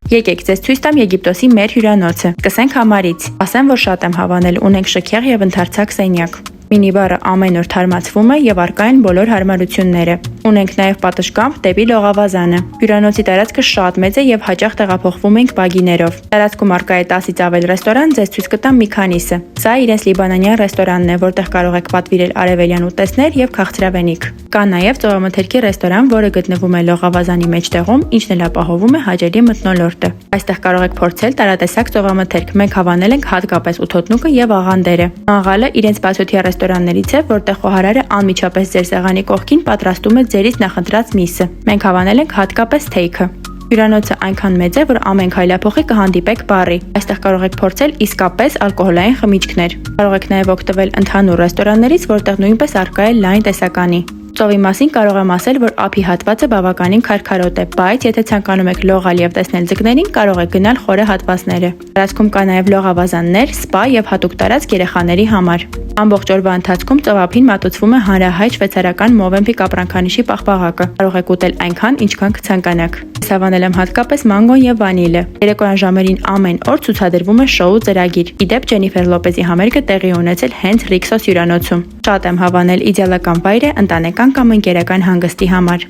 Եկեք ձեզ ցույց տամ Եգիպտոսի մեր հյուրանոցը։ Սկսենք համարից։ Ասեմ, որ շատ եմ հավանել, ունենք շքեղ եւ ընդարձակ սենյակ։ Մինիբարը ամեն օր թարմացվում է եւ առկա են բոլոր հարմարությունները։ Ունենք նաեւ պատշգամբ դեպի լողավազանը։ Հյուրանոցի տարածքը շատ մեծ է եւ հաճախ տեղափոխվում ենք բագիներով։ Տարածքում առկա է 10-ից ավել ռեստորան, ձեզ ցույց կտամ մի քանիսը։ Սա իրենց լիբանանյան ռեստորանն է, որտեղ կարող եք պատվիրել արևելյան ուտեստներ եւ քաղցրավենիք։ Կա նաեւ ծովամթերքի ռեստորան, որը գտնվում է լողավազանի մեջտեղում, ինչն էլ ապահովում է հաճելի մթնոլորտը։ Այստեղ կարող եք փորձել տարատեսակ ծովամթերք։ Մենք հավանել ենք հատկապես ութոտնուկը եւ աղանդերը։ Մաղալը իրենց բացօթյա ռեստորաններից է, որտեղ խոհարարը անմիջապես ձեր սեղանի կողքին պատրաստում է ձերից նախընտրած միսը։ Մենք հավանել ենք հատկապես թեյքը։ Հյուրանոցը այնքան մեծ է, որ ամեն քայլափոխի կհանդիպեք բարի։ Այստեղ կարող եք փորձել իսկապես ալկոհոլային խմիչքներ։ Կարող եք նաև օգտվել ընդհանուր ռեստորաններից, որտեղ նույնպես առկա է լայն տեսականի։ Ծովի մասին կարող եմ ասել, որ ափի հատվածը բավականին քարքարոտ է, բայց եթե ցանկանում եք լողալ եւ տեսնել ձկներին, կարող եք գնալ խորը հատվածները։ Տարածքում կա նաև լողավազաններ, սպա եւ հատուկ տարածք երեխաների համար։ Ամբողջ օրվա ընթացքում ծովափին մատուցվում է հանրահայտ շվեյցարական Մովեմփիկ ապրանքանիշի պաղպաղակը։ Կարող եք ուտել այնքան, ինչքան կցանկանաք։ Ես հավանել եմ հատկապես մանգոն եւ վանիլը։ Երեկոյան ժամերին ամեն օր ցուցադրվում է շոու ծրագիր։ Իդեպ Ջենիֆեր Լոպեզի համերգը տեղի ունեցել հենց Ռիքսոս հյուրանոցում։ Շատ եմ հավանել իդեալական վայր է ընտանեկան կամ ընկերական հանգստի համար։